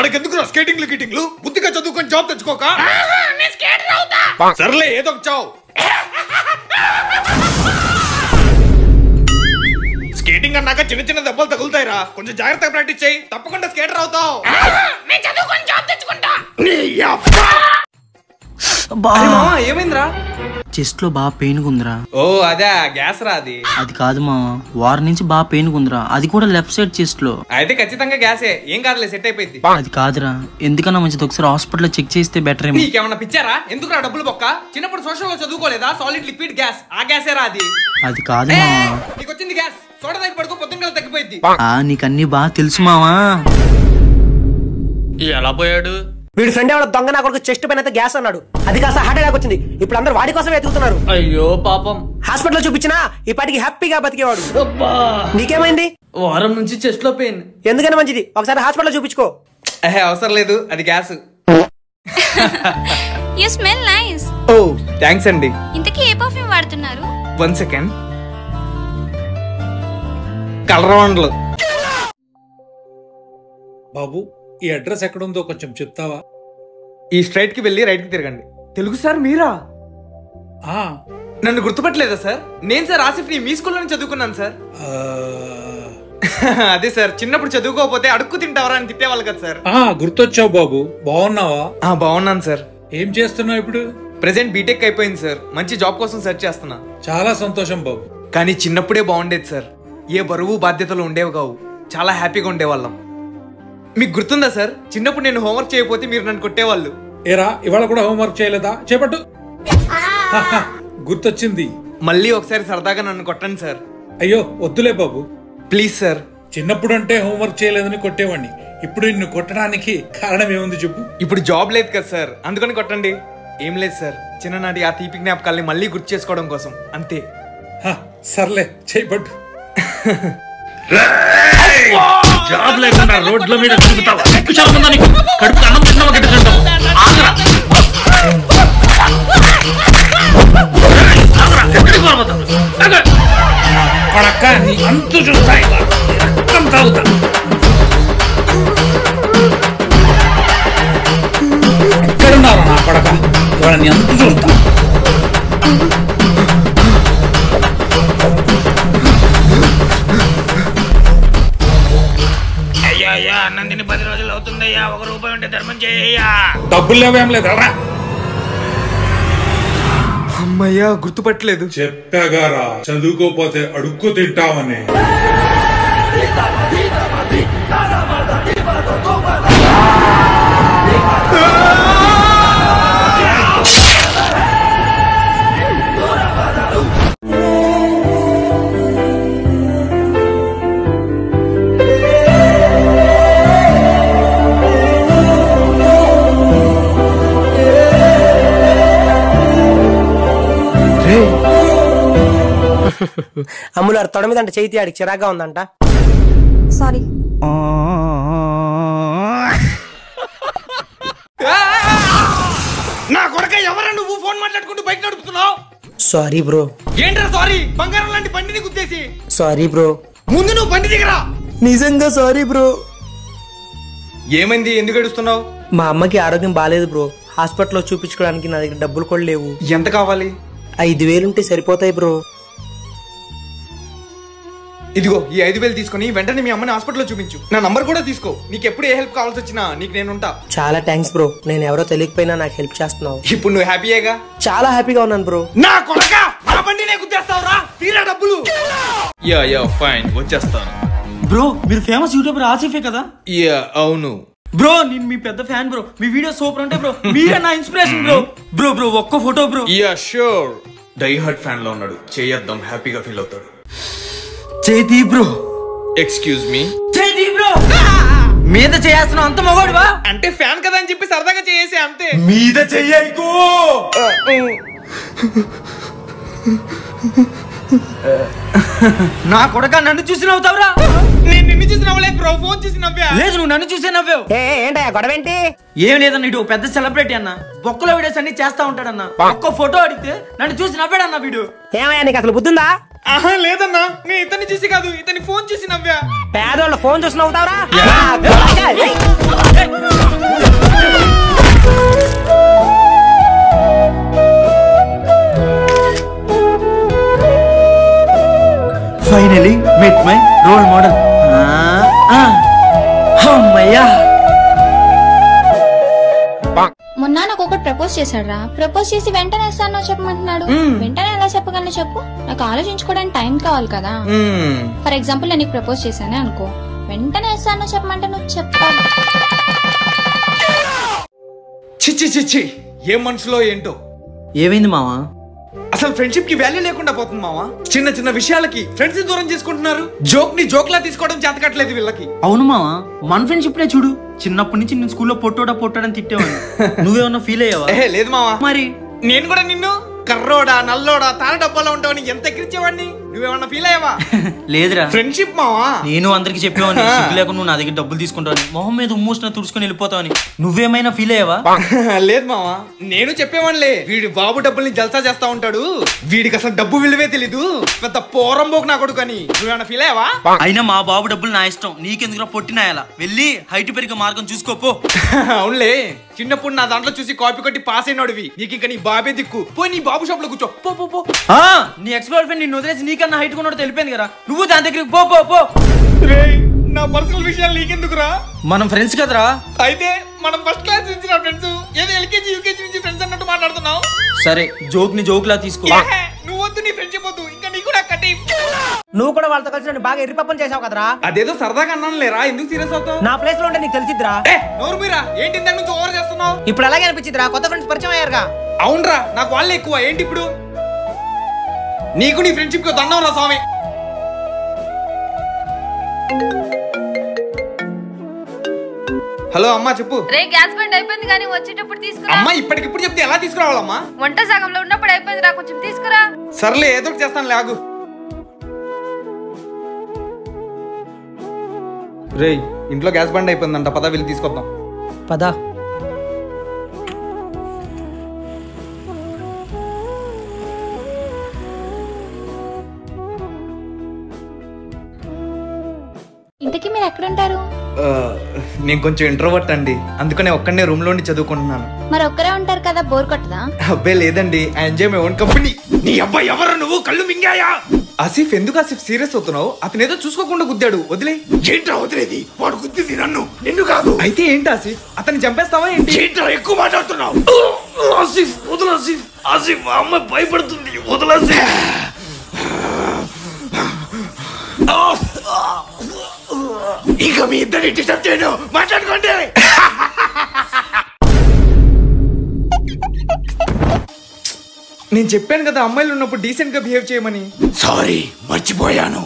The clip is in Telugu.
మనకెందుకు స్కేటింగ్లు గిటింగ్లు బుద్ధిగా చదువుకొని జాబ్ తెచ్చుకోక సర్లే ఏదో ఒక చావు స్కేటింగ్ అన్నాక చిన్న చిన్న దెబ్బలు తగులుతాయిరా కొంచెం జాగ్రత్తగా ప్రాక్టీస్ చేయి తప్పకుండా స్కేటర్ అవుతావు ఏమైందిరా చెస్ట్ లో బాగా పెయిన్ ఉందిరా ఓ అదే గ్యాస్ రా అది కాదు మా వారం నుంచి బాగా పెయిన్ ఉందిరా అది కూడా లెఫ్ట్ సైడ్ చెస్ట్ లో అయితే ఖచ్చితంగా గ్యాసే ఏం కాదులే సెట్ అయిపోయింది అది కాదురా ఎందుకన్నా మంచిది ఒకసారి హాస్పిటల్లో చెక్ చేస్తే బెటర్ ఏమో నీకేమన్నా పిచ్చారా ఎందుకురా డబ్బులు బొక్క చిన్నప్పుడు సోషల్ లో చదువుకోలేదా సాలిడ్ లిక్విడ్ గ్యాస్ ఆ గ్యాసే రా అది కాదు నీకు వచ్చింది గ్యాస్ సోడా దగ్గర పడుకో పొద్దున్న తగ్గిపోయింది నీకు అన్ని బాగా తెలుసు మావా ఎలా పోయాడు వీడి ఫ్రెండ్ ఎవడో దొంగ నా కొడుకు చెస్ట్ పైన గ్యాస్ అన్నాడు అది కాస్త హార్ట్ అటాక్ వచ్చింది ఇప్పుడు అందరూ వాడి కోసం వెతుకుతున్నారు అయ్యో పాపం హాస్పిటల్ చూపించినా ఈ పాటికి హ్యాపీగా బతికేవాడు నీకేమైంది వారం నుంచి చెస్ట్ లో పెయిన్ ఎందుకని మంచిది ఒకసారి హాస్పిటల్ చూపించుకో అవసరం లేదు అది gas you smell nice oh thanks అండి ఇంతకీ ఏ పర్ఫ్యూమ్ వాడుతున్నారు 1 సెకండ్ కలరవండ్లు బాబు ఈ అడ్రస్ ఎక్కడ ఉందో కొంచెం చెప్తావా ఈ స్ట్రైట్ కి వెళ్ళి రైట్ కి తిరగండి తెలుగు సార్ మీరా నన్ను గుర్తుపట్టలేదా సార్ నేను సార్ ఆసిఫ్ ని మీ స్కూల్లోనే చదువుకున్నాను సార్ అదే సార్ చిన్నప్పుడు చదువుకోకపోతే అడుక్కు తింటావరా అని తిట్టేవాళ్ళు కదా సార్ గుర్తొచ్చావు బాబు బాగున్నావా బాగున్నాను సార్ ఏం చేస్తున్నావు ఇప్పుడు ప్రెసెంట్ బీటెక్ అయిపోయింది సార్ మంచి జాబ్ కోసం సెర్చ్ చేస్తున్నా చాలా సంతోషం బాబు కానీ చిన్నప్పుడే బాగుండేది సార్ ఏ బరువు బాధ్యతలు ఉండేవి కావు చాలా హ్యాపీగా ఉండేవాళ్ళం మీకు గుర్తుందా సార్ చిన్నప్పుడు నేను హోంవర్క్ చేయకపోతే మీరు నన్ను కొట్టేవాళ్ళు ఏరా ఇవాళ కూడా హోంవర్క్ చేయలేదా చేపట్టు గుర్తొచ్చింది మళ్ళీ ఒకసారి సరదాగా నన్ను కొట్టండి సార్ అయ్యో వద్దులే బాబు ప్లీజ్ సార్ చిన్నప్పుడు అంటే హోంవర్క్ చేయలేదని కొట్టేవాడిని ఇప్పుడు నిన్ను కొట్టడానికి కారణం ఏముంది చెప్పు ఇప్పుడు జాబ్ లేదు కదా సార్ అందుకని కొట్టండి ఏం లేదు సార్ చిన్ననాటి ఆ తీపి జ్ఞాపకాల్ని మళ్ళీ గుర్తు చేసుకోవడం కోసం అంతే సర్లే చేపట్టు జాబ్ లేకుండా రోడ్ల మీద తిరుగుతావా కడుపు అన్నం తిన్నావా గిట్టుకుంటావు పడక్క నీ అంతు చూస్తాయి రక్తం తాగుతా ఎక్కడున్నారా నా పడక ఇవాళ నీ అంతు చూస్తా అన్నందిని 10 రోజులు అవుతుందయ్యా 1 రూపాయి ఉంటే ధర్మం చేయ్యా డబ్బులు లేవేం లేదు అమ్మయ్యా గుర్తుపట్టలేదు చెప్పాగారా చదువుకోపోతే అడుక్కు తింటామని అమ్ములారు తొడ మీద అంటే చేతి ఆడికి చిరాగ్గా ఉందంట సారీ నా కొడక ఎవరా నువ్వు ఫోన్ మాట్లాడుకుంటూ బైక్ నడుపుతున్నావు సారీ బ్రో ఏంట్రా సారీ బంగారం లాంటి బండిని గుద్దేసి సారీ బ్రో ముందు నువ్వు బండి దిగరా నిజంగా సారీ బ్రో ఏమైంది ఎందుకు ఏడుస్తున్నావు మా అమ్మకి ఆరోగ్యం బాగాలేదు బ్రో హాస్పిటల్లో చూపించుకోవడానికి నా దగ్గర డబ్బులు కూడా లేవు ఎంత కావాలి 5,000 ఉంటే సరిపోతాయి బ్రో ఇదిగో ఈ 5,000 తీసుకుని వెంటనే మీ అమ్మని హాస్పిటల్లో చూపించు నా నంబర్ కూడా తీసుకో నీకు ఎప్పుడు ఏ హెల్ప్ కావాల్సి వచ్చినా నీకు నేను ఉంటా చాలా థ్యాంక్స్ బ్రో నేను ఎవరో తెలియకపోయినా నాకు హెల్ప్ చేస్తున్నావు ఇప్పుడు నువ్వు హ్యాపీయేగా చాలా హ్యాపీగా ఉన్నాను బ్రో నా కొడక నా బండినే గుద్దేస్తావురా తీరా డబ్బులు యా ఫైన్ వచ్చేస్తాను బ్రో మీరు ఫేమస్ యూట్యూబర్ ఆసిఫే కదా యా అవును బ్రో నేను మీ పెద్ద ఫ్యాన్ బ్రో మీ వీడియో సూపర్ అంటే బ్రో మీరే నా ఇన్స్పిరేషన్ బ్రో ఒక్క photo bro yeah sure die hard fan లో ఉన్నాడు చేద్దాం హ్యాపీగా ఫీల్ అవుతాడు చేతి బ్రో ఎక్స్క్యూజ్ మీ చేతి బ్రో మీద చేస్తున్నావు అంత మగోడువా అంటే ఫ్యాన్ కదా అని చెప్పి సరదాగా చేసే అంతే మీద చెయ్యకు నా కొడక నన్ను చూసి నవ్వుతావురా నేను నిన్ను చూసి నవ్వలేదు బ్రో ఫోన్ చూసి నవ్వా లేదు నువ్వు నన్ను చూసే నవ్వావు ఏంటయ్యా గొడవ ఏంటి ఏం లేదన్న ఇటు పెద్ద సెలబ్రిటీ అన్న బొక్కలో వీడియోస్ అన్ని చేస్తా ఉంటాడన్న ఒక్క ఫోటో అడిగితే నన్ను చూసి నవ్వాడన్న వీడు ఏమయ్యా నీకు అసలు బుద్ధుందా ఆహా లేదన్నా నేను ఇతన్ని చూసి కాదు ఇతని ఫోన్ చూసి నవ్వా పేదోళ్ళ ఫోన్ చూసి నవ్వుతావురా finally met my role model. అమ్మయ్యా. మొన్న నాకు ఒకటి ప్రపోజ్ చేశాడు రా. ప్రపోజ్ చేసి వెంటనే ఇస్తాను చెప్పమంటున్నాడు. వెంటనే ఎలా చెప్పగలను చెప్పు? నాకు ఆలోచించుకోవడానికి టైం కావాలి కదా. ఫర్ ఎగ్జాంపుల్ నేను నీకు ప్రపోజ్ చేశానే అనుకో, వెంటనే ఇస్తాను చెప్పమంటే నువ్వు చెప్పాలి. చిచ్చి చిచ్చి ఏం మనుషులో ఏంటో. ఏమైంది మావా? అసలు ఫ్రెండ్షిప్ కి వాల్యూ లేకుండా పోతుంది మావా. చిన్న చిన్న విషయాలకి ఫ్రెండ్స్ దూరం చేసుకుంటున్నారు. జోక్ ని జోక్ లా తీసుకోవడం చేతకట్లేదు వీళ్ళకి. అవును మావా, మన ఫ్రెండ్షిప్ నే చూడు. చిన్నప్పటి నుంచి నేను స్కూల్లో పొట్టోడని తిట్టేవాడిని. నువ్వేమన్నా ఫీల్ అయ్యావా? లేదు మావా. మరి నేను కూడా నిన్ను కర్రోడా నల్లోడా తార డబ్బాలో ఉంటావని ఎంత ఎక్కిరించేవాడిని. నువ్వేమన్నా ఫీల్ అయ్యావా? లేదురా. ఫ్రెండ్షిప్ మావా. నేను అందరికి చెప్పేవాడిని సిగ్గు లేకుండా నువ్వు నా దగ్గర డబ్బులు తీసుకుంటావని, మొహం మీద ఉమ్మూసిన తుడుచుకొని వెళ్ళిపోతావని. నువ్వేమైనా ఫీల్ అయ్యావా? లేదు మావా, నేను చెప్పేవాడిలే. వీడి బాబు డబ్బుల్ని జల్సా చేస్తా ఉంటాడు, వీడికి అసలు డబ్బు విలువే తెలీదు, పెద్ద పోరంబోకు నా కొడుకు అని. నువ్వేమన్నా ఫీల్ అయ్యావా? అయినా మా బాబు డబ్బులు నా ఇష్టం, నీకెందుకు పొట్టినాయాలా? వెళ్ళి హైట్ పెరిగే మార్గం చూసుకోపో. అవునులే, చిన్నప్పుడు నా దాంట్లో చూసి కాపీ కొట్టి పాస్ అయినోడివి. నీకు ఇంకా నీ బాబే దిక్కు. పోయి నీ బాబు షాప్ లో కూర్చో. పో పో పో. నీ ఎక్స్ గర్ల్ ఫ్రెండ్ నిన్ను వదిలేసి నీకన్నా హైట్ కొన్నాడు తెలిపోయింది కదా, నువ్వు దాని దగ్గరికి పో పో పో. నా పర్సనల్ విషయాలు నీకెందుకురా? మనం ఫ్రెండ్స్ కదరా. అయితే మనం ఫస్ట్ క్లాస్ నుంచి నా ఫ్రెండ్స్, ఏదో ఎల్కేజీ యూకేజీ నుంచి ఫ్రెండ్స్ అన్నట్టు మాట్లాడుతున్నావు. సరే జోక్ ని జోక్ లా తీసుకో. నువ్వు వద్దు, నీ ఫ్రెండ్షిప్ వద్దు, ఇంకా నీ కూడా కట్టి. నువ్వు కూడా వాళ్ళతో కలిసి నన్ను బాగా ఎర్రిపప్పని చేసావు కదరా. అదేదో సరదాగా అన్నాను లేరా, ఎందుకు సీరియస్ అవుతావు? నా ప్లేస్ లో ఉంటే నీకు తెలిసిద్దిరా. నోరు మీరా, ఏంటి ఇందాక నుంచి ఓవర్ చేస్తున్నావు? ఇప్పుడు అలాగే అనిపించిద్దిరా, కొత్త ఫ్రెండ్స్ పరిచయం అయ్యారుగా. అవునరా, నాకు వాళ్ళే ఎక్కువ. ఏంటి ఇప్పుడు? నీకు నీ ఫ్రెండ్షిప్ కి దండం రా స్వామి. హలో అమ్మా, చెప్పు. రే గ్యాస్ బండ్ అయిపోయింది కానీ వచ్చేటప్పుడు తీసుకురా. అమ్మా ఇప్పటికిప్పుడు చెప్తే ఎలా తీసుకురావాలమ్మా? వంట సగంలో ఉన్నప్పుడు అయిపోయింది రా, కొంచెం తీసుకురా. సర్లే, ఏదో ఒకటి చేస్తాను లాగు. రే ఇంట్లో గ్యాస్ బండ్ అయిపోయిందంట, పద వెళ్ళి తీసుకొద్దాం. పదా. ఇంతకీ మీరు ఎక్కడుంటారు? నేను కొంచెం ఇంట్రోవర్ట్ అండి, అందుకనే ఒక్కనే రూమ్ లోని చదువుకుంటున్నాను. మరి ఒక్కరే ఉంటారు కదా, బోర్ కొట్టదా? అబ్బాయి లేదండి, I enjoy my own company. నీ అబ్బాయి ఎవరు? నువ్వు కళ్ళు మింగాయా? ఆసిఫ్, ఎందుకు ఆసిఫ్ సీరియస్ అవుతున్నావు? అతను ఏదో చూసుకోకుండా గుద్దాడు, వదిలే. ఏంట్రా వదిలేది? వాడు గుద్దింది నన్ను, నిన్ను కాదు. అయితే ఏంటి ఆసిఫ్, అతన్ని చంపేస్తావా ఏంటి? ఏంట్రా ఎక్కువ మాట్లాడుతున్నావు? ఆసిఫ్ వదలు ఆసిఫ్. ఆసిఫ్ ఆ అమ్మాయి భయపడుతుంది, వదలు ఆసిఫ్. ఇంకా మీ ఇద్దరిని డిస్టర్బ్ చేయను, మాట్లాడుకోండి. నేను చెప్పాను కదా అమ్మాయిలు ఉన్నప్పుడు డీసెంట్ గా బిహేవ్ చేయమని. సారీ, మర్చిపోయాను.